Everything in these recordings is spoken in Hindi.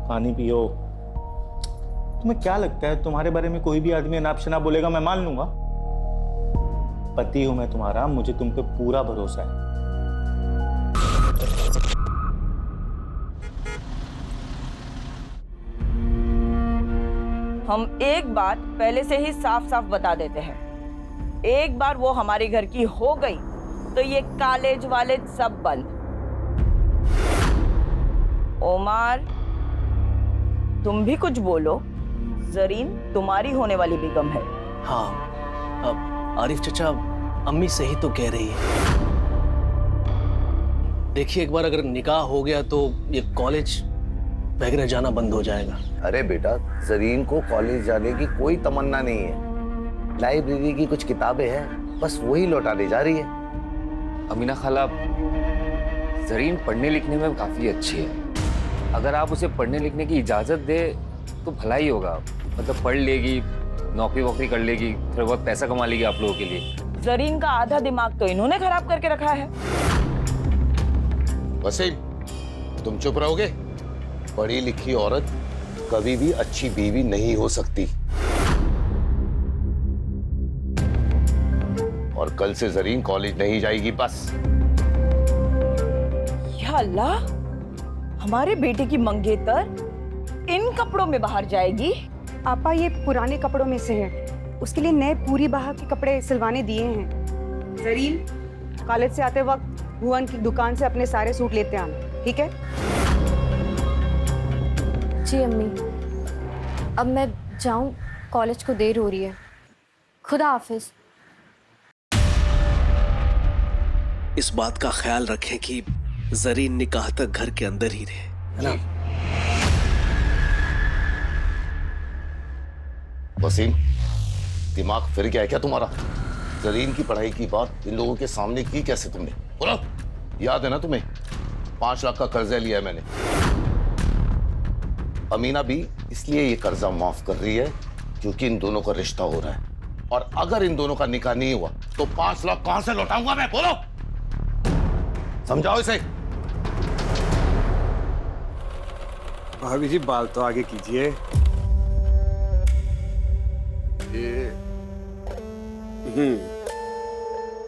पानी पियो। तुम्हें क्या लगता है तुम्हारे बारे में कोई भी आदमी अनाप शनाप बोलेगा मैं मान लूंगा? पति हूं मैं तुम्हारा, मुझे तुम पे पूरा भरोसा है। हम एक बात पहले से ही साफ साफ बता देते हैं, एक बार वो हमारे घर की हो गई तो ये कॉलेज वाले सब बंद। ओमार, तुम भी कुछ बोलो। जरीन तुम्हारी होने वाली बेगम है। हाँ, अब आरिफ चचा, अम्मी सही तो कह रही है। देखिए, एक बार अगर निकाह हो गया तो ये कॉलेज वगैरह जाना बंद हो जाएगा। अरे बेटा, जरीन को कॉलेज जाने की कोई तमन्ना नहीं है। लाइब्रेरी की कुछ किताबें हैं, बस वही लौटाने जा रही है। अमीना खाला, जरीन पढ़ने लिखने में काफी अच्छी है। अगर आप उसे पढ़ने लिखने की इजाजत दे तो भला ही होगा। मतलब पढ़ लेगी, नौकरी वोकरी कर लेगी, थोड़ा बहुत पैसा कमा लेगी आप लोगों के लिए। जरीन का आधा दिमाग तो इन्होंने खराब करके रखा है। वसीम, तुम चुप रहोगे? पढ़ी लिखी औरत कभी भी अच्छी बीवी नहीं हो सकती। और कल से जरीन कॉलेज नहीं जाएगी बस। या अल्लाह, हमारे बेटे की मंगेतर इन कपड़ों में बाहर जाएगी? आपा, ये पुराने कपड़ों में से है। उसके लिए नए पूरी बाह के कपड़े सिलवाने दिए हैं। जरीन, कॉलेज से आते वक्त भुवन की दुकान से अपने सारे सूट लेते आना, ठीक है? जी अम्मी, अब मैं जाऊं, कॉलेज को देर हो रही है। खुदा हाफिज। इस बात का ख्याल रखें कि जरीन निकाह तक घर के अंदर ही रहे, है ना? वसीम, दिमाग फिर गया है क्या तुम्हारा? जरीन की पढ़ाई की बात इन लोगों के सामने की कैसे तुमने? बोलो, याद है ना तुम्हें? 5 लाख का कर्जा लिया है मैंने। अमीना भी इसलिए ये कर्जा माफ कर रही है क्योंकि इन दोनों का रिश्ता हो रहा है। और अगर इन दोनों का निकाह नहीं हुआ तो 5 लाख कहां से लौटाऊंगा मैं? बोलो, समझाओ इसे। भाभी जी, बाल तो आगे कीजिए।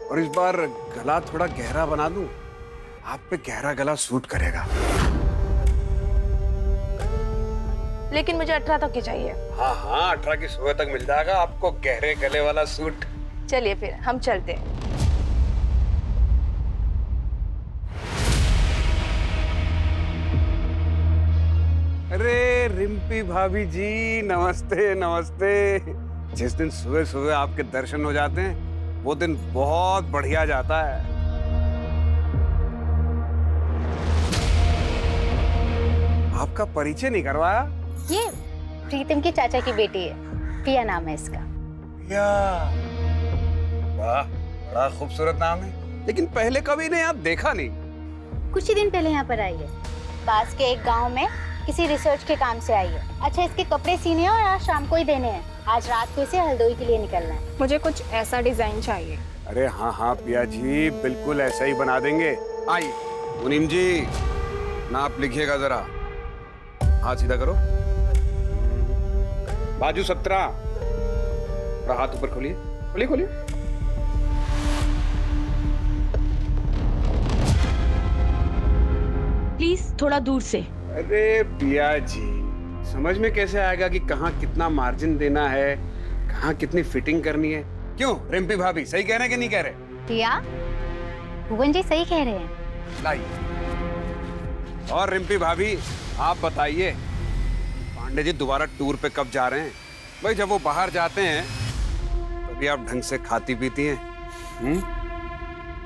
और इस बार गला थोड़ा गहरा बना दूं? आप पे गहरा गला सूट करेगा। लेकिन मुझे 18 तक की चाहिए। हाँ हाँ, 18 की सुबह तक मिल जाएगा आपको गहरे गले वाला सूट। चलिए फिर हम चलते हैं। अरे रिम्पी भाभी जी, नमस्ते नमस्ते। जिस दिन सुबह सुबह आपके दर्शन हो जाते हैं वो दिन बहुत बढ़िया जाता है। आपका परिचय नहीं करवाया? ये प्रीतम की चाचा की बेटी है, पिया नाम है इसका। पिया, वाह, बड़ा खूबसूरत नाम है। लेकिन पहले कभी ने यहाँ देखा नहीं। कुछ ही दिन पहले यहाँ पर आई है। पास के एक गांव में किसी रिसर्च के काम से आई है। अच्छा, इसके कपड़े सीने हैं और आज शाम को ही देने हैं। आज रात को इसे हल्द्वानी के लिए निकलना है। मुझे कुछ ऐसा डिजाइन चाहिए। अरे हाँ हाँ पिया जी, बिल्कुल ऐसा ही बना देंगे। आइए मुनीम जी, नाप लिखिएगा जरा। हाथ सीधा करो, बाजू 17, और हाथ ऊपर खोलिए, खोलिए खोलिए। प्लीज थोड़ा दूर से। अरे पिया जी, समझ में कैसे आएगा कि कहाँ कितना मार्जिन देना है, कहाँ कितनी फिटिंग करनी है? क्यों रिम्पी भाभी, सही कह रहे हैं कि नहीं कह रहे? पिया, भुवन जी सही कह रहे हैं। लाइए। और रिम्पी भाभी, आप बताइए, पांडे जी दोबारा टूर पे कब जा रहे हैं? भाई जब वो बाहर जाते हैं तभी आप ढंग से खाती पीती हैं।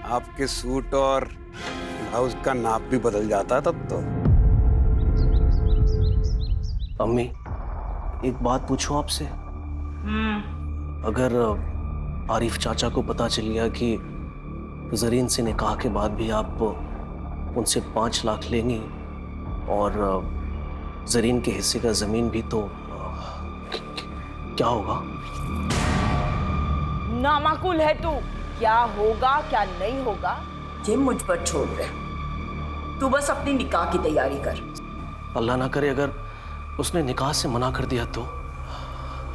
आपके सूट और ब्लाउज का नाप भी बदल जाता है तब तो। अम्मी, एक बात पूछूं आपसे? अगर आरिफ चाचा को पता चल गया कि जरीन से निकाह के बाद भी आप उनसे 5 लाख लेंगी और जरीन के हिस्से का जमीन भी, तो क्या होगा? नामाकुल है तू। क्या होगा क्या नहीं होगा ये मुझ पर छोड़ दे। तू बस अपनी निकाह की तैयारी कर। अल्लाह ना करे अगर उसने निकाह से मना कर दिया तो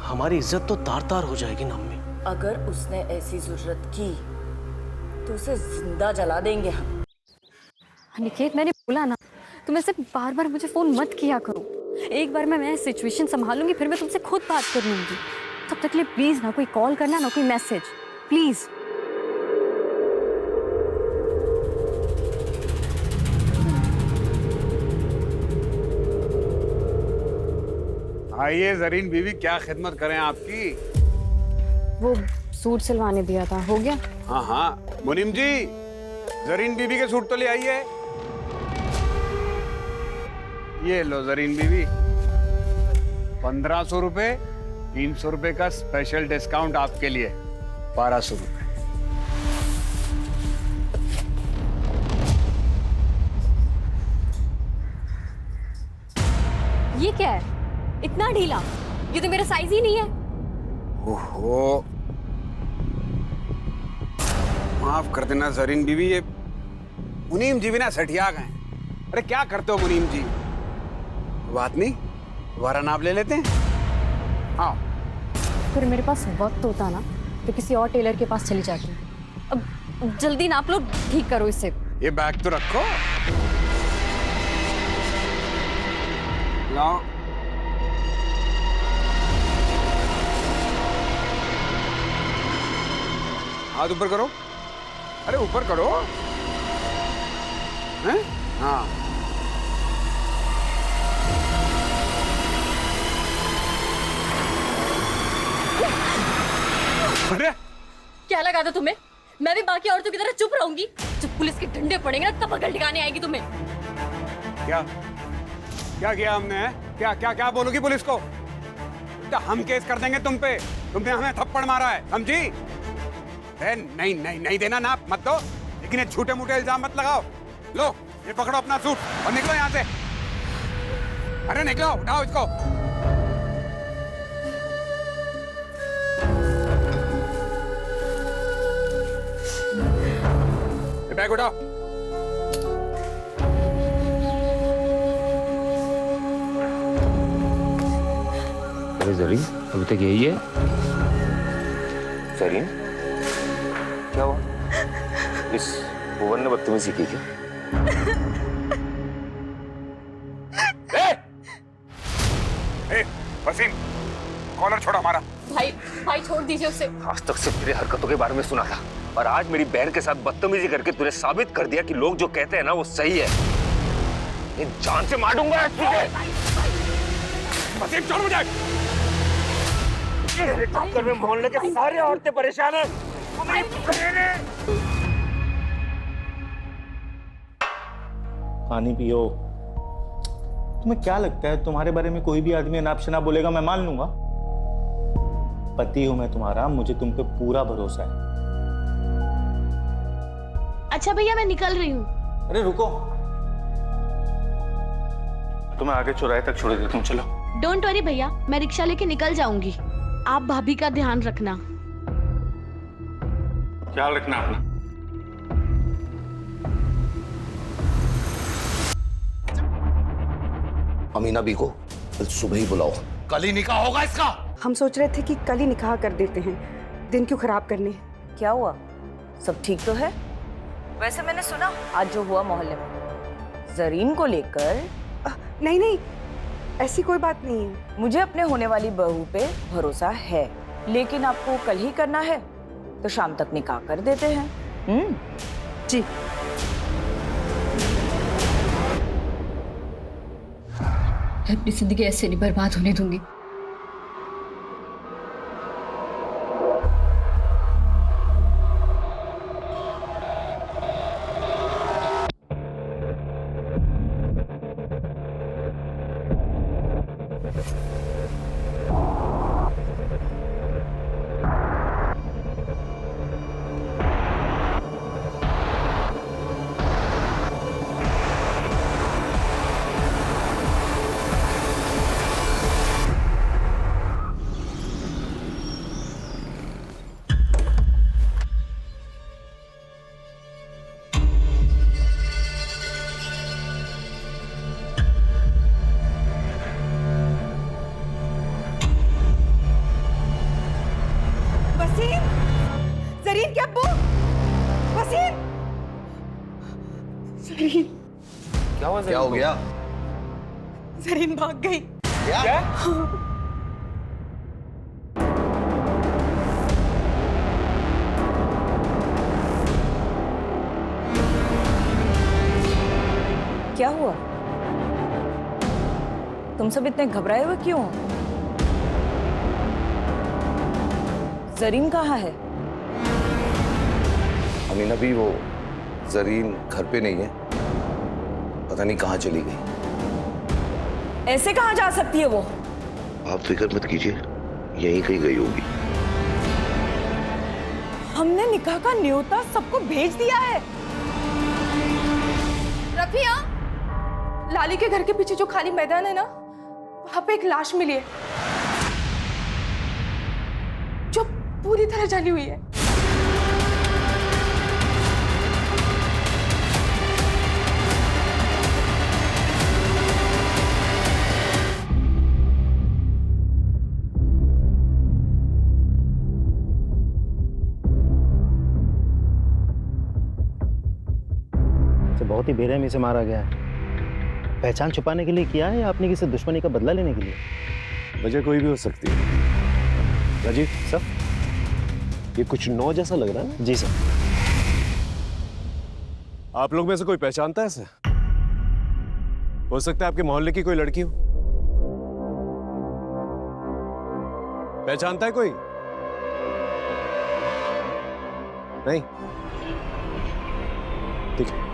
हमारी इज्जत तो तार तार हो जाएगी ना अम्मी। अगर उसने ऐसी जरूरत की तो उसे जिंदा जला देंगे हम। अनिकेत, मैंने बोला ना, तुम ऐसे बार बार मुझे फोन मत किया करो। एक बार मैं सिचुएशन संभालूंगी, फिर मैं तुमसे खुद बात कर लूंगी। तब तक के लिए प्लीज ना कोई कॉल करना, ना कोई मैसेज, प्लीज। आइए जरीन बीवी, क्या खिदमत करें आपकी? वो सूट सिलवाने दिया था, हो गया? हाँ हाँ मुनीम जी, जरीन बीवी के सूट तो ले आइए। ये लो जरीन बीवी, 1500 रुपए, 300 रुपए का स्पेशल डिस्काउंट आपके लिए, 1200 रुपए। ये क्या है, इतना ढीला? ये तो मेरा साइज ही नहीं है। ओहो, माफ कर देना जरीन बीवी, ये मुनीम जी भी ना सठिया गए। अरे क्या करते हो मुनीम जी? बात नहीं, दोबारा नाप ले लेते हैं। हाँ, फिर मेरे पास वक्त होता ना तो किसी और टेलर के पास चली जाती। अब जल्दी नाप लो, ठीक करो इसे। ये बैग तो रखो। लाओ। हाथ ऊपर करो। अरे ऊपर करो। हैं? हाँ। अरे क्या लगा था तुम्हें? मैं भी बाकी औरतों की तरह चुप रहूंगी? जब पुलिस के डंडे पड़ेंगे ना तब अकल ठिकाने आएगी तुम्हें। क्या क्या किया हमने? है? क्या क्या क्या बोलोगी पुलिस को? तो हम केस कर देंगे तुम पे। तुमने हमें थप्पड़ मारा है, समझी? नहीं नहीं नहीं देना नाप मत दो, लेकिन ये झूठे मूठे इल्जाम मत लगाओ। लो ये पकड़ो अपना सूट और निकलो यहाँ से। अरे निकलो, उठाओ इसको। ये बैग उठाओ। अरे जरीन, अभी तक यही है? जरीन, क्या हुआ? इस भुवन ने बदतमीजी की क्या? वसीम, कॉलर छोड़ हमारा। भाई भाई छोड़ दीजिए उसे। आज तक सिर्फ तेरे हरकतों के बारे में सुना था, और आज मेरी बहन के साथ बदतमीजी करके तूने साबित कर दिया कि लोग जो कहते हैं ना वो सही है। इन जान से मार दूंगा तुझे। वसीम छोड़ मुझे। चक्कर में मोहल्ले के सारे औरतें परेशान हैं। पानी पियो। तुम्हें क्या लगता है तुम्हारे बारे में कोई भी आदमी अनाप शनाप बोलेगा मैं मान लूंगा? पति हूं मैं तुम्हारा, मुझे तुम पे पूरा भरोसा है। अच्छा भैया मैं निकल रही हूँ। अरे रुको, तुम्हें आगे चौराहे तक छोड़ देता हूं, चलो। डोंट वरी भैया, मैं रिक्शा लेके निकल जाऊंगी। आप भाभी का ध्यान रखना। ख्याल रखना अपना। अमीना बी को कल सुबह ही बुलाओ, कल ही निकाह होगा इसका। हम सोच रहे थे कि कल ही निकाह कर देते हैं, दिन क्यों खराब करने। क्या हुआ, सब ठीक तो है? वैसे मैंने सुना आज जो हुआ मोहल्ले में जरीन को लेकर। नहीं नहीं, ऐसी कोई बात नहीं है। मुझे अपने होने वाली बहू पे भरोसा है, लेकिन आपको कल ही करना है तो शाम तक निकाह कर देते हैं। जी। मैं अपनी जिंदगी ऐसे नहीं बर्बाद होने दूंगी। क्या हुआ क्या हो गया? जरीन भाग गई। क्या? क्या हुआ? तुम सब इतने घबराए हुए क्यों हो? जरीन कहाँ है? अमीना भी वो जरीन घर पे नहीं है, पता नहीं कहाँ चली गई। ऐसे कहाँ जा सकती है वो? आप फिक्र मत कीजिए, यहीं कहीं गई होगी। हमने निकाह का न्योता सबको भेज दिया है। रफिया, लाली के घर के पीछे जो खाली मैदान है ना, वहां पे एक लाश मिली है जो पूरी तरह जली हुई है। बहुत ही बेरहमी से मारा गया है। पहचान छुपाने के लिए किया है या अपनी किसी दुश्मनी का बदला लेने के लिए? वजह कोई भी हो सकती है। राजीव सर, ये कुछ नौ जैसा लग रहा है। जी सर। आप लोग में से कोई पहचानता है इसे? हो सकता है आपके मोहल्ले की कोई लड़की हो। पहचानता है कोई? नहीं? ठीक है।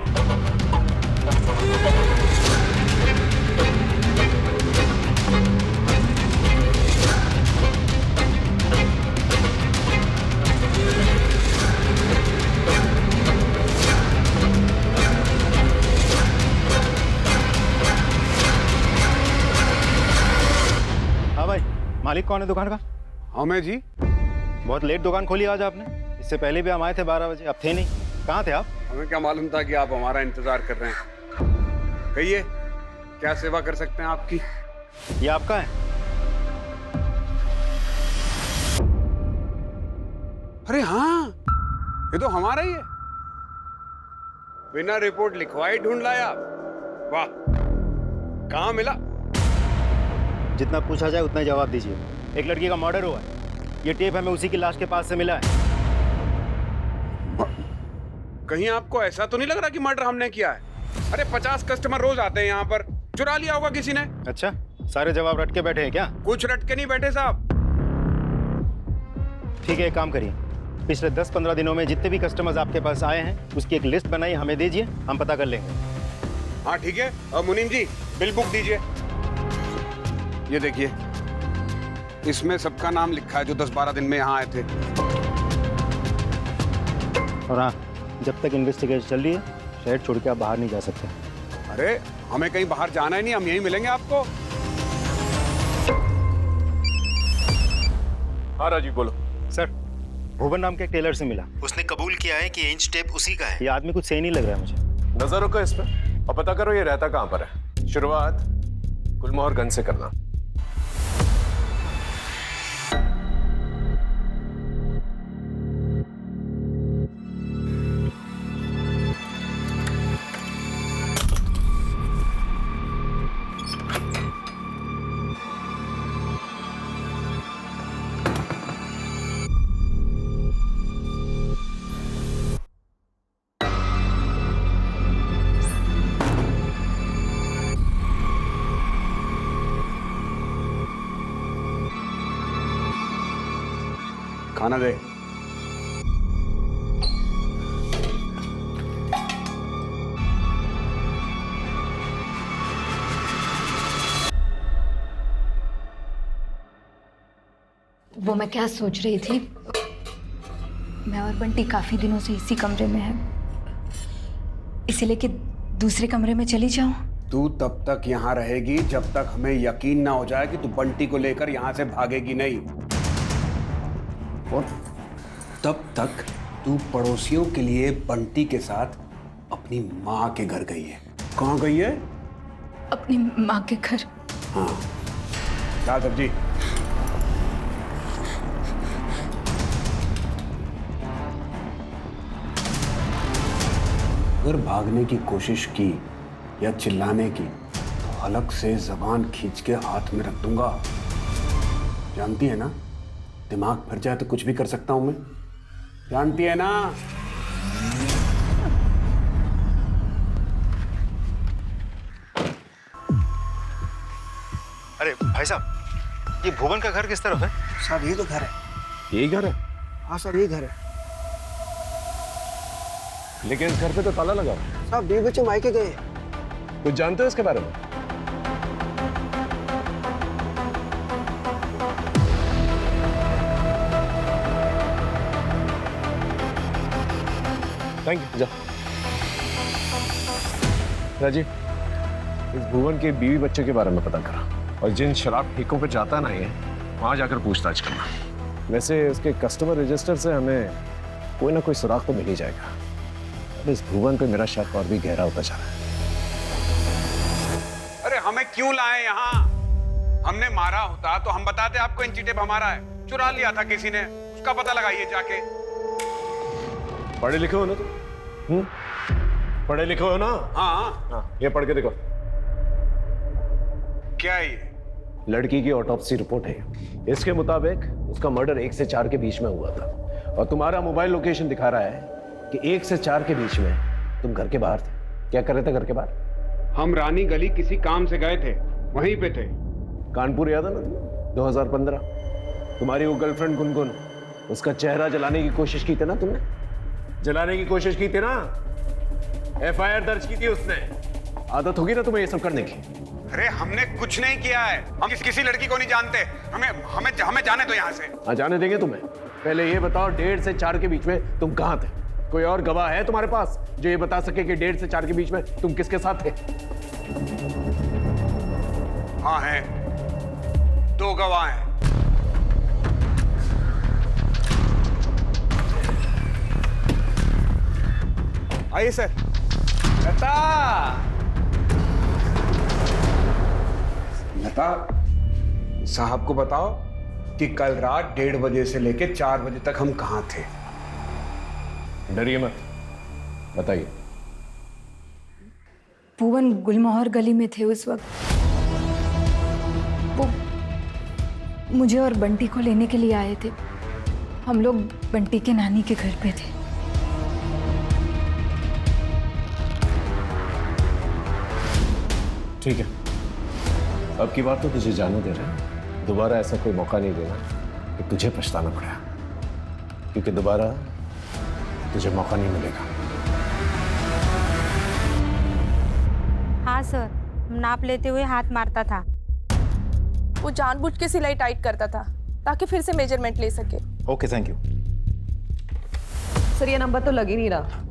हाँ भाई, मालिक कौन है दुकान का? हाँ मैं जी। बहुत लेट दुकान खोली आज आपने। इससे पहले भी हम आए थे 12 बजे, अब थे नहीं। कहाँ थे आप? हमें क्या मालूम था कि आप हमारा इंतजार कर रहे हैं। कहिए, क्या सेवा कर सकते हैं आपकी? ये आपका है? अरे हाँ, ये तो हमारा ही है। बिना रिपोर्ट लिखवाई ढूंढ लाया आप। वाह, कहाँ मिला? जितना पूछा जाए उतना ही जवाब दीजिए। एक लड़की का मर्डर हुआ है। ये टेप हमें उसी की लाश के पास से मिला है। कहीं आपको ऐसा तो नहीं लग रहा कि मर्डर हमने किया है? अरे 50 कस्टमर रोज आते हैं यहाँ पर, चुरा लिया होगा किसी ने। अच्छा, सारे जवाब रट के बैठे हैं क्या? कुछ रट के नहीं बैठे साहब। ठीक है, एक काम करिए, पिछले 10-15 दिनों में जितने भी कस्टमर्स आपके पास आए हैं उसकी एक लिस्ट बनाई, हमें दीजिए, हम पता कर लेंगे। हाँ ठीक है। और मुनीम जी, बिल बुक दीजिए। ये देखिए, इसमें सबका नाम लिखा है जो 10-12 दिन में यहाँ आए थे। और हाँ, जब तक इन्वेस्टिगेशन चल रही है, शहर छोड़ के आप बाहर नहीं जा सकते। अरे हमें कहीं बाहर जाना ही नहीं, हम यहीं मिलेंगे आपको। हाँ राजीव बोलो। सर, भुवन नाम के एक टेलर से मिला। उसने कबूल किया है कि इंच टेप उसी का है। ये आदमी कुछ सही नहीं लग रहा है मुझे। नजर रखो इस पे और पता करो ये रहता कहाँ पर है। शुरुआत गुलमोहर गंज से करना। खाना दे। वो मैं क्या सोच रही थी, मैं और बंटी काफी दिनों से इसी कमरे में हैं, इसीलिए कि दूसरे कमरे में चली जाऊं। तू तब तक यहाँ रहेगी जब तक हमें यकीन ना हो जाए कि तू बंटी को लेकर यहाँ से भागेगी नहीं, और तब तक तू पड़ोसियों के लिए बंटी के साथ अपनी माँ के घर गई है। कहाँ गई है? अपनी माँ के घर। हाँ, क्या सब्जी? अगर भागने की कोशिश की या चिल्लाने की तो हलक से जबान खींच के हाथ में रख दूंगा। जानती है ना, दिमाग फिर जाए तो कुछ भी कर सकता हूं मैं। जानती है ना? अरे भाई साहब, ये भुवन का घर किस तरफ है? साहब ये तो घर है। यही घर है? हाँ सर ये घर है। लेकिन इस घर पे तो ताला लगा हुआ है। साहब 2 बच्चे मायके गए। कुछ जानते हो इसके बारे में? Thank you. जा राजीव, इस भुवन के बीवी बच्चे के बारे में पता करा और जिन शराब ठेकों पे जाता ना ये, वहां जाकर पूछताछ करना। वैसे उसके कस्टमर रजिस्टर से हमें कोई ना कोई सुराग तो मिल ही जाएगा। अब इस भुवन पे मेरा शक और भी गहरा होता जा रहा है। अरे हमें क्यों लाए यहाँ? हमने मारा होता तो हम बताते आपको इंची टेप हमारा है। चुरा लिया था किसी ने, उसका पता लगाइए जाके। पढ़े लिखे हो ना तुम? पढ़े लिखे हो ना? हाँ। ये पढ़ के देखो। क्या ये? लड़की की ऑटोप्सी रिपोर्ट है। इसके मुताबिक उसका मर्डर 1 से 4 के बीच में हुआ था और तुम्हारा मोबाइल लोकेशन दिखा रहा है कि 1 से 4 के बीच में तुम घर के बाहर थे। क्या कर रहे थे घर के बाहर? हम रानी गली किसी काम से गए थे, वहीं पे थे। कानपुर याद है ना तुम्हें? 2015 तुम्हारी वो गर्लफ्रेंड गुनगुन, उसका चेहरा जलाने की कोशिश की थी ना तुमने? जलाने की कोशिश की थी ना? FIR दर्ज की थी उसने। आदत होगी ना तुम्हें ये सब करने की? अरे हमने कुछ नहीं किया है। हम किसी लड़की को नहीं जानते। हमें जाने दो यहाँ से। हाँ जाने देंगे तुम्हें। पहले ये बताओ 1.5 से 4 के बीच में तुम कहाँ थे? कोई और गवाह है तुम्हारे पास जो ये बता सके कि 1.5 से 4 के बीच में तुम किसके साथ थे? हाँ है, 2 गवाह हैं। आइए सर। लता, लता साहब को बताओ कि कल रात 1:30 बजे से लेकर 4 बजे तक हम कहाँ थे। डरिए मत, बताइए। भुवन गुलमोहर गली में थे उस वक्त। वो मुझे और बंटी को लेने के लिए आए थे। हम लोग बंटी के नानी के घर पे थे। ठीक है, अब की बात तो तुझे जाने दे रहे हैं। दोबारा ऐसा कोई मौका नहीं देना कि तुझे पछताना पड़ा, क्योंकि दोबारा तुझे मौका नहीं मिलेगा। हाँ सर, नाप लेते हुए हाथ मारता था। वो जानबूझ के सिलाई टाइट करता था ताकि फिर से मेजरमेंट ले सके। Okay thank you. सर ये नंबर तो लग ही नहीं रहा।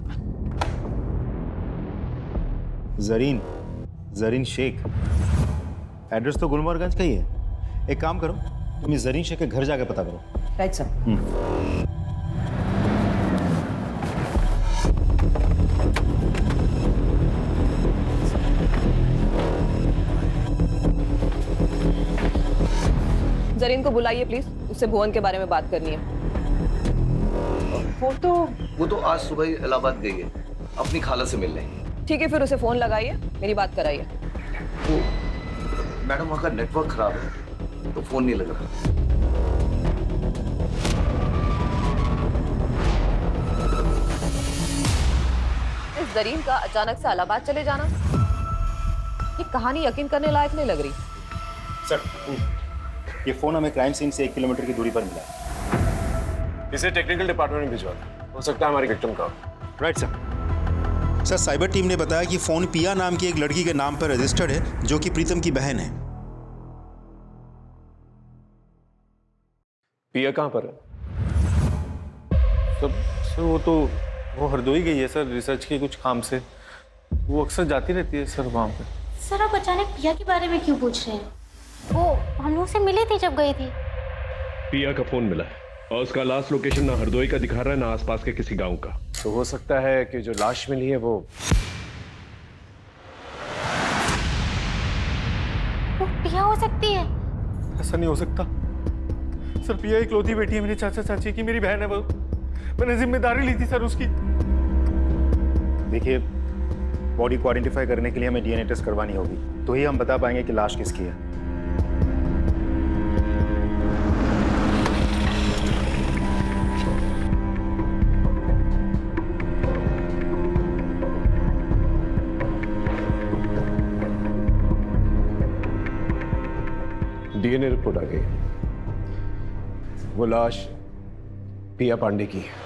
जरीन शेख, एड्रेस तो गुलमोहरगंज का ही है। एक काम करो, तुम इस जरीन शेख के घर जाके पता करो। Right sir. जरीन को बुलाइए प्लीज, उससे भुवन के बारे में बात करनी है। वो तो आज सुबह ही इलाहाबाद गई है अपनी खाला से मिलने। ठीक है, फिर उसे फोन लगाइए, मेरी बात कराइए। तो मैडम वहाँ का नेटवर्क खराब है तो फोन नहीं लग रहा। इस जरीन का अचानक से इलाहाबाद चले जाना, ये कहानी यकीन करने लायक नहीं लग रही। सर ये फोन हमें क्राइम सीन से 1 किलोमीटर की दूरी पर मिला है। इसे टेक्निकल डिपार्टमेंट में भिजवा दो, हो सकता है हमारी विक्टिम का। Right sir. Sir cyber team ने बताया कि फोन पिया नाम की एक लड़की के नाम पर रजिस्टर्ड है जो कि प्रीतम की बहन है। पिया कहाँ पर है? सर वो हरदोई गई है सर, रिसर्च के कुछ काम से। वो अक्सर जाती रहती है सर वहाँ पे। सर आप अचानक पिया के बारे में क्यों पूछ रहे हैं? वो हम लोग से मिली थी जब गई थी। पिया का फोन मिला है और उसका लास्ट लोकेशन ना हरदोई का दिखा रहा है ना आसपास के किसी गांव का। तो हो सकता है कि जो लाश मिली है वो पिया हो सकती है। ऐसा नहीं हो सकता सर। पिया इकलौती बेटी है मेरे चाचा चाची की, मेरी बहन है वो। मैंने जिम्मेदारी ली थी सर उसकी। देखिए बॉडी को आइडेंटिफाई करने के लिए हमें डीएनए टेस्ट करवानी होगी, तो ही हम बता पाएंगे कि लाश किसकी है। डीएनए रिपोर्ट आ गई। वो लाश पिया पांडे की है।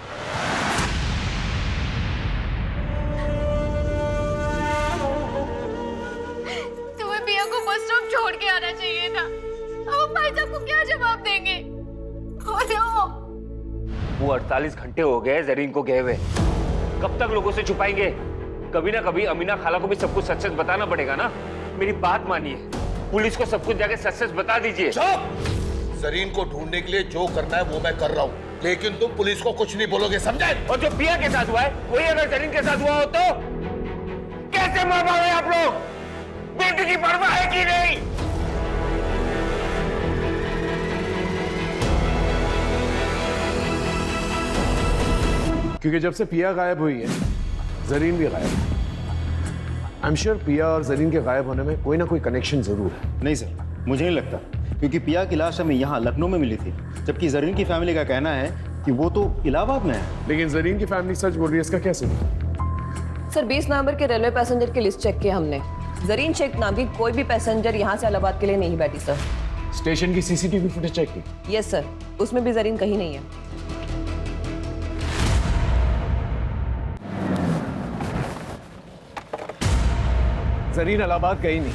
तुम्हें पिया को बस स्टॉप छोड़ के आना चाहिए था। अब भाई साहब को क्या जवाब देंगे? बोलो। वो 48 घंटे हो गए जरीन को गए हुए। कब तक लोगों से छुपाएंगे? कभी ना कभी अमीना खाला को भी सब कुछ सच सच बताना पड़ेगा ना। मेरी बात मानिए, पुलिस को सब कुछ जाके सच सच बता दीजिए। जरीन को ढूंढने के लिए जो करना है वो मैं कर रहा हूँ, लेकिन तुम पुलिस को कुछ नहीं बोलोगे, समझे? और जो पिया के साथ हुआ है वही अगर जरीन के साथ हुआ हो तो कैसे मार पाओगे आप लोग? बेटी की परवाह है कि नहीं? क्योंकि जब से पिया गायब हुई है, जरीन भी गायब है। आई एम श्योर पिया और जरीन के गायब होने में कोई ना कोई कनेक्शन जरूर है। नहीं सर, मुझे नहीं लगता, क्योंकि पिया की लाश हमें यहाँ लखनऊ में मिली थी, जबकि जरीन की फैमिली का कहना है कि वो तो इलाहाबाद में है। लेकिन जरीन की फैमिली सच बोल रही है, इसका क्या सबूत? सर 20 नवंबर के रेलवे पैसेंजर की लिस्ट चेक की हमने। जरीन शेख नाम की कोई भी पैसेंजर यहाँ से इलाहाबाद के लिए नहीं बैठी सर। स्टेशन की सीसीटीवी फुटेज चेक की? यस सर, उसमें भी जरीन कहीं नहीं है। जरीन इलाहाबाद गई नहीं,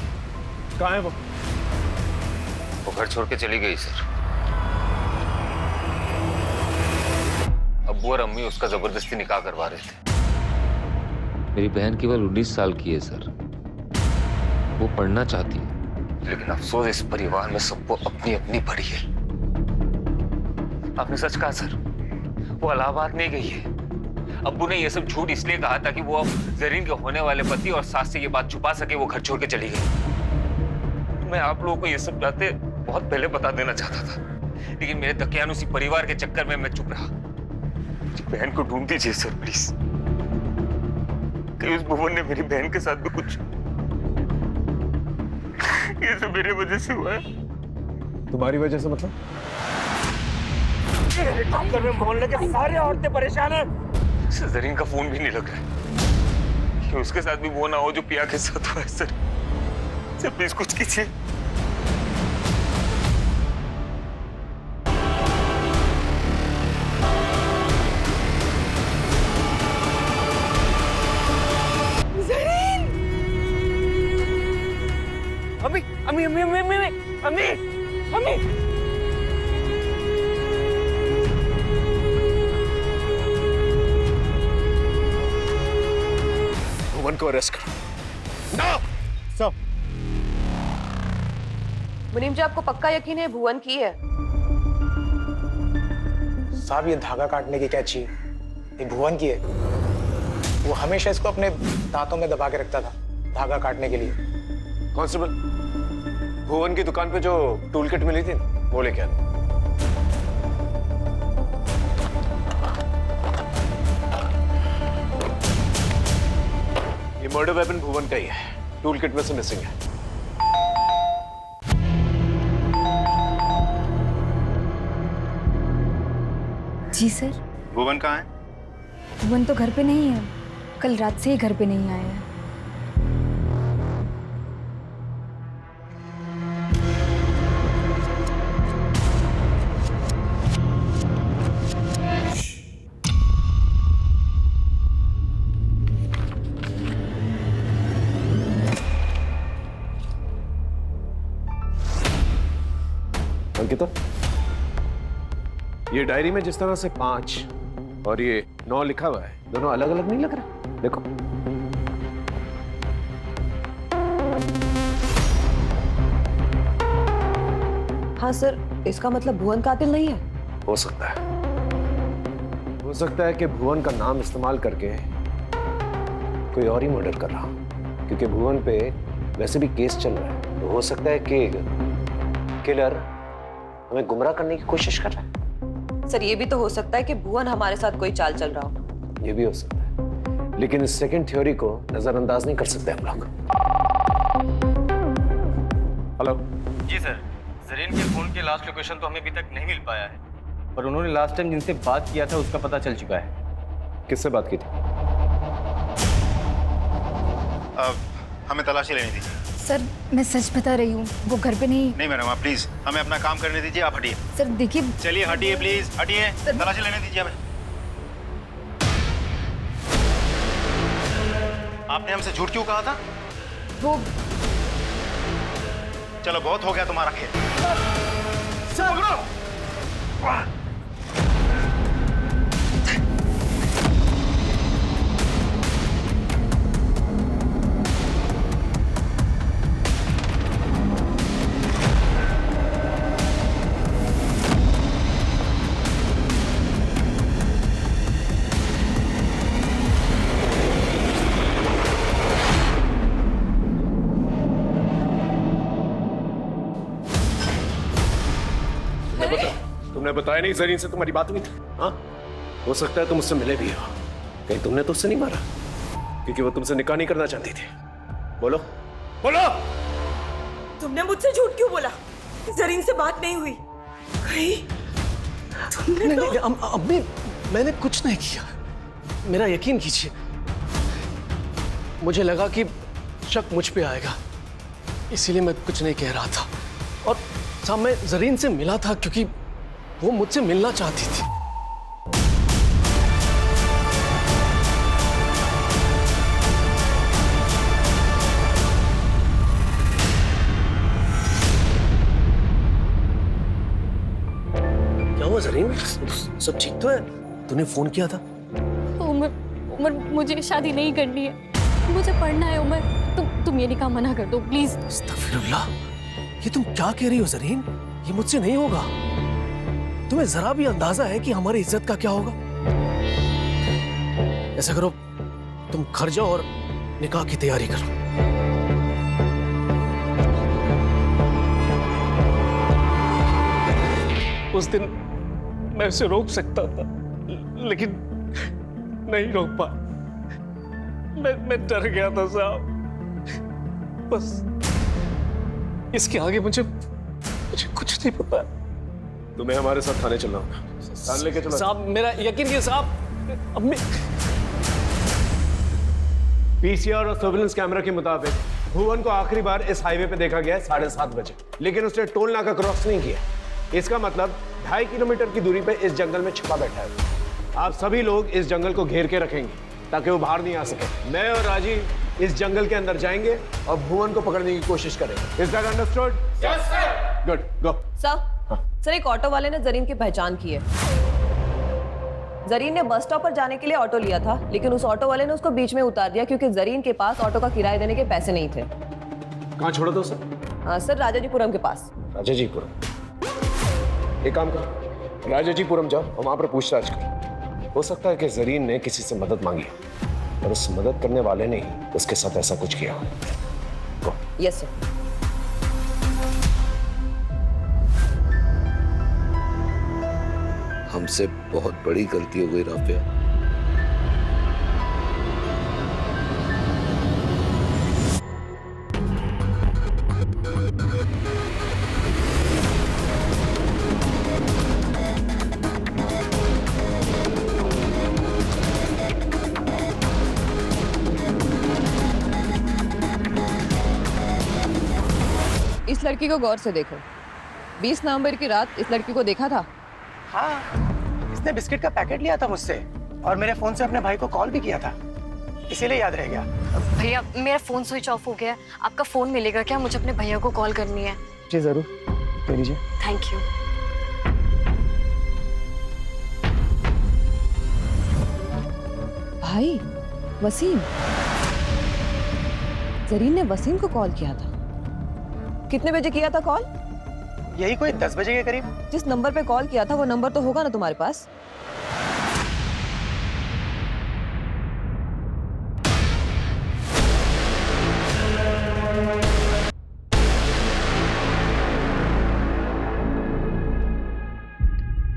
कहाँ है वो? वो घर छोड़ के चली गई सर। अब्बू और अम्मी उसका जबरदस्ती निकाह करवा रहे थे। मेरी बहन केवल 19 साल की है सर, वो पढ़ना चाहती है, लेकिन अफसोस इस परिवार में सबको अपनी अपनी पड़ी है। आपने सच कहा सर, वो इलाहाबाद नहीं गई है। अब्बू ने ये सब झूठ इसलिए कहा था कि वो अब जरीन के होने वाले पति और सास से ये बात छुपा सके, वो घर छोड़ के चली गई। मैं आप लोगों को ये सब बातें बहुत पहले बता देना चाहता था, लेकिन मेरे दकियानुसी परिवार के चक्कर में मैं चुप रहा। मुझे बहन को ढूंढ दीजिए सर प्लीज। कहीं उस भुवन ने मेरी बहन के साथ भी कुछ, ये सब मेरे वजह से हुआ है। तुम्हारी वजह से मतलब? मोहल्ले के सारे औरतें परेशान हैं। जरीन का फोन भी नहीं लग रहा है कि उसके साथ भी वो ना हो जो पिया के साथ हुआ है सर। सर प्लीज कुछ कीजिए। जरीन! अम्मी अम्मी अम्मी अम्मी अम्मी अम्मी अम्मी। भुवन को अरेस्ट करो। No sir. मुनीम जी, आपको पक्का यकीन है भुवन की है? साहब ये धागा काटने की कैची ये भुवन की है। वो हमेशा इसको अपने दांतों में दबा के रखता था धागा काटने के लिए। कांस्टेबल, भुवन की दुकान पे जो टूल किट मिली थी वो लेके आना। ये मर्डर वेपन भुवन का ही है, टूल किट में से मिसिंग है। जी सर। भुवन कहाँ है? भुवन तो घर पे नहीं है, कल रात से ही घर पे नहीं आया है। अंकिता, ये डायरी में जिस तरह से 5 और ये 9 लिखा हुआ है, दोनों अलग अलग नहीं लग रहा? देखो। हाँ सर, इसका मतलब भुवन कातिल नहीं है? हो सकता है। हो सकता है कि भुवन का नाम इस्तेमाल करके कोई और ही मर्डर कर रहा हो, क्योंकि भुवन पे वैसे भी केस चल रहा है। तो हो सकता है कि किलर हमें गुमराह करने की कोशिश कर रहा है। सर ये भी तो हो सकता है कि भुवन हमारे साथ कोई चाल चल रहा हो। ये भी हो सकता है, लेकिन इस सेकंड थ्योरी को नजरअंदाज नहीं कर सकते हम लोग। हेलो। जी सर, जरीन के फोन के लास्ट लोकेशन तो हमें अभी तक नहीं मिल पाया है, पर उन्होंने लास्ट टाइम जिनसे बात किया था उसका पता चल चुका है। किससे बात की थी? हमें तलाशी लेनी थी। सर मैं सच बता रही हूँ, वो घर पे नहीं। नहीं मैडम, आप प्लीज हमें अपना काम करने दीजिए, आप हटिए। सर देखिए। चलिए हटिए प्लीज, हटिए, तलाशी लेने दीजिए हमें। आपने हमसे झूठ क्यों कहा था? वो चलो बहुत हो गया तुम्हारा खेल। तुमने बताया नहीं जरीन से तुम्हारी बात हुई थी? हाँ, हो सकता है तुम उससे मिले भी हो। कहीं तुमने तो उससे नहीं मारा? क्योंकि वो तुमसे निकाह नहीं करना चाहती थी। बोलो बोलो। तुमने मुझसे झूठ क्यों बोला? जरीन से बात नहीं हुई कहीं? तुमने नहीं, अम्मी मैंने कुछ नहीं किया, मेरा यकीन कीजिए। मुझे लगा कि शक मुझ पे आएगा, इसीलिए मैं कुछ नहीं कह रहा था। और साहब मैं जरीन से मिला था क्योंकि वो मुझसे मिलना चाहती थी। क्या हुआ जरीन, सब ठीक तो है? तूने फोन किया था? उमर, उमर मुझे शादी नहीं करनी है, मुझे पढ़ना है। उमर तुम ये निकाह मना कर दो प्लीज। अस्तगफिरुल्लाह, ये तुम क्या कह रही हो जरीन? ये मुझसे नहीं होगा। तुम्हें जरा भी अंदाजा है कि हमारी इज्जत का क्या होगा? ऐसा करो, तुम घर जाओ और निकाह की तैयारी करो। उस दिन मैं उसे रोक सकता था, लेकिन नहीं रोक पाया। मैं डर गया था साहब। बस इसके आगे मुझे कुछ नहीं पता। तुम्हें हमारे साथ थाने चलना होगा। थाने लेके चलो साहब, मेरा यकीन कीजिए साहब। अब पीसीआर और सर्विलेंस कैमरा के मुताबिक भुवन को आखिरी बार इस हाईवे पे देखा गया है 7:30 बजे, लेकिन उसने टोल नाका क्रॉस नहीं किया। इसका मतलब 2.5 किलोमीटर की दूरी पे इस जंगल में छिपा बैठा है। आप सभी लोग इस जंगल को घेर के रखेंगे ताकि वो बाहर नहीं आ सके। मैं और राजीव इस जंगल के अंदर जाएंगे और भुवन को पकड़ने की कोशिश करेंगे। Is that understood? Yes sir. Good, go. Sir एक ऑटो वाले ने जरीन की पहचान की है। जरीन ने बस स्टॉप पर जाने के लिए ऑटो लिया था, लेकिन उस ऑटो वाले ने उसको बीच में उतार दिया क्योंकि जरीन के पास ऑटो का किराया देने के पैसे नहीं थे। कहाँ छोड़ा था सर? सर राजाजीपुरम के पास। राजाजीपुरम? एक काम करो, राजाजीपुरम जाओ और वहां पर पूछताछ करो। हो सकता है कि जरीन ने किसी से मदद मांगी और उस मदद करने वाले ने ही उसके साथ ऐसा कुछ किया। Yes sir. हमसे बहुत बड़ी गलती हो गई राफिया। इस लड़की को गौर से देखो। 20 नवंबर की रात इस लड़की को देखा था? हाँ, इसने बिस्किट का पैकेट लिया था मुझसे और मेरे फोन से अपने भाई को कॉल भी किया था, इसीलिए याद रह गया। भैया मेरा फोन स्विच ऑफ हो गया, आपका फोन मिलेगा क्या? मुझे अपने भैया को कॉल करनी है। जी जरूर, ले लीजिए। Thank you. भाई वसीम, जरीन ने वसीम को कॉल किया था। कितने बजे किया था कॉल? यही कोई 10 बजे के करीब। जिस नंबर पे कॉल किया था वो नंबर तो होगा ना तुम्हारे पास?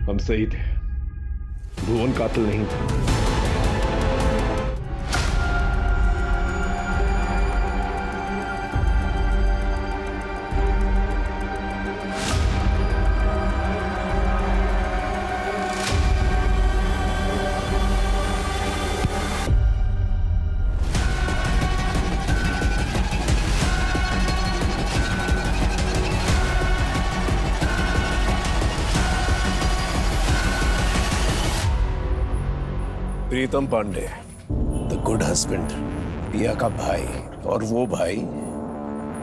हम सही थे, भुवन कातिल नहीं था। प्रीतम पांडे, द गुड हस्बैंड, पिया का भाई, और वो भाई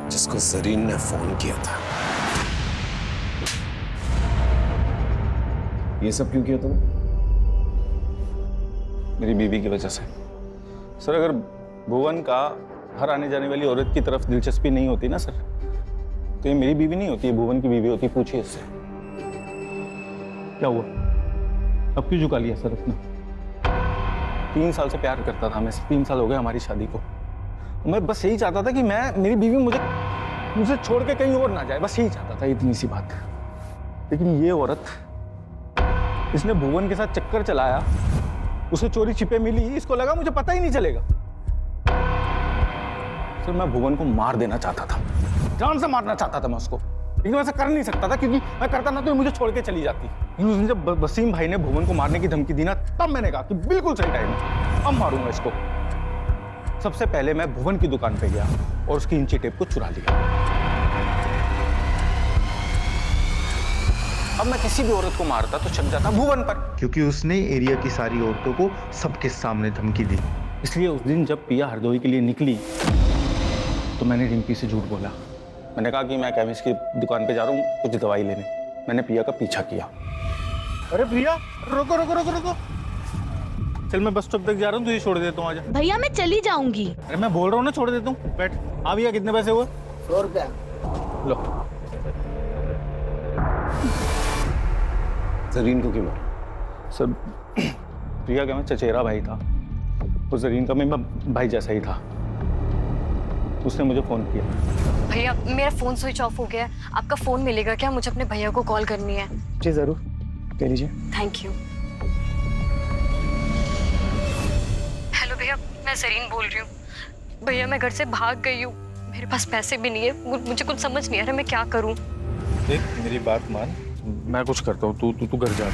जिसको जरीन ने फोन किया था। ये सब क्यों किया तुमने? मेरी बीवी की वजह से। सर अगर भुवन का हर आने जाने वाली औरत की तरफ दिलचस्पी नहीं होती ना सर, तो ये मेरी बीवी नहीं होती, ये भुवन की बीवी होती। पूछिए इससे क्या हुआ, अब क्यों झुका लिया सर अपना? 3 साल से प्यार करता था मैं, 3 साल हो गए हमारी शादी को। मैं बस यही चाहता था कि मेरी बीवी मुझे छोड़ के कहीं और ना जाए, बस यही चाहता था, इतनी सी बात। लेकिन ये औरत, इसने भुवन के साथ चक्कर चलाया, उसे चोरी छिपे मिली, इसको लगा मुझे पता ही नहीं चलेगा। सर मैं भुवन को मार देना चाहता था, जान से मारना चाहता था मैं उसको, लेकिन वैसा कर नहीं सकता था क्योंकि मैं करता ना तो मुझे छोड़ के चली जाती। उस दिन जब वसीम भाई ने भुवन को मारने की धमकी दी ना, तब मैंने कहा कि बिल्कुल सही टाइम है, अब मारूंगा इसको। सबसे पहले मैं भुवन की दुकान पे गया और उसकी इंची टेप को चुरा लिया। अब मैं किसी भी औरत को मारता तो शक जाता भुवन पर, क्योंकि उसने एरिया की सारी औरतों को सबके सामने धमकी दी। इसलिए उस दिन जब पिया हरदोई के लिए निकली तो मैंने रिम्पी से झूठ बोला। मैंने कहा कि मैं केमिस्ट की दुकान पे जा रहा हूँ कुछ दवाई लेने। मैंने पिया का पीछा किया। अरे प्रिया रुको रुको रुको रुको, चल मैं बस स्टॉप तक जा रहा हूँ, तुझे छोड़ देता हूँ, आजा। भैया मैं चली जाऊंगी। अरे मैं बोल रहा हूँ ना, छोड़ देता हूँ, बैठ। हाँ भैया कितने पैसे हुए? 100 रुपया। लो। जरीन को क्यों मारा? सर प्रिया का मैं चचेरा भाई था, और जरीन का मैं भाई जैसा ही था। उसने मुझे फोन किया। भैया मेरा फोन स्विच ऑफ हो गया है, आपका फोन मिलेगा क्या? मुझे अपने भैया को कॉल करनी है। जी जरूर, कह लीजिए। Thank you. हेलो भैया, मैं जरीन बोल रही हूँ। भैया मैं घर से भाग गई हूँ, मेरे पास पैसे भी नहीं है, मुझे कुछ समझ नहीं आ रहा मैं क्या करूँ। देख मेरी बात मान, मैं कुछ करता हूँ, तू घर जा।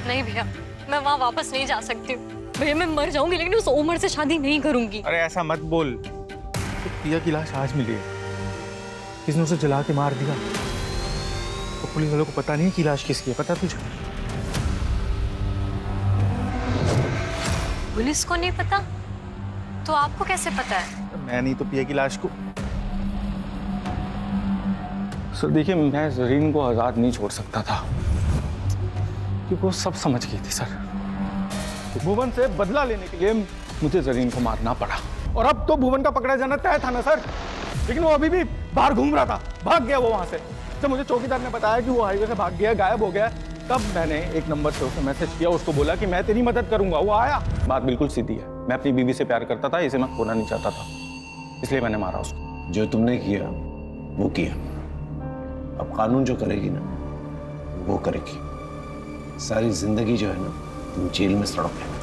नहीं भैया, मैं वहाँ वापस नहीं जा सकती हूँ। भैया मैं मर जाऊंगी लेकिन उस उम्र से शादी नहीं करूंगी। अरे ऐसा मत बोल, तो पिया की लाश आज मिली है, किसने उसे जला के मार दिया। तो पुलिस वालों को पता नहीं कि लाश किसकी है, पता तुझे? पुलिस को नहीं पता तो आपको कैसे पता है? मैं नहीं तो पिया की लाश को। सर देखिए, मैं जरीन को आजाद नहीं छोड़ सकता था क्योंकि वो सब समझ गई थी सर। भुवन से बदला लेने के लिए मुझे जरीन को मारना पड़ा, और अब तो भुवन का पकड़ा जाना तय था ना सर। लेकिन वो अभी भी बाहर घूम रहा था, भाग गया वो वहां से। जब मुझे चौकीदार ने बताया कि वो हाईवे से भाग गया, गायब हो गया, तब मैंने एक नंबर से उसे मैसेज किया, उसको बोला कि मैं तेरी मदद करूंगा। वो आया। बात बिल्कुल सीधी है, मैं अपनी बीवी से प्यार करता था, इसे मैं खोना नहीं चाहता था, इसलिए मैंने मारा उसको। जो तुमने किया वो किया, अब कानून जो करेगी ना वो करेगी। सारी जिंदगी जो है ना तुम जेल में सड़ोगे।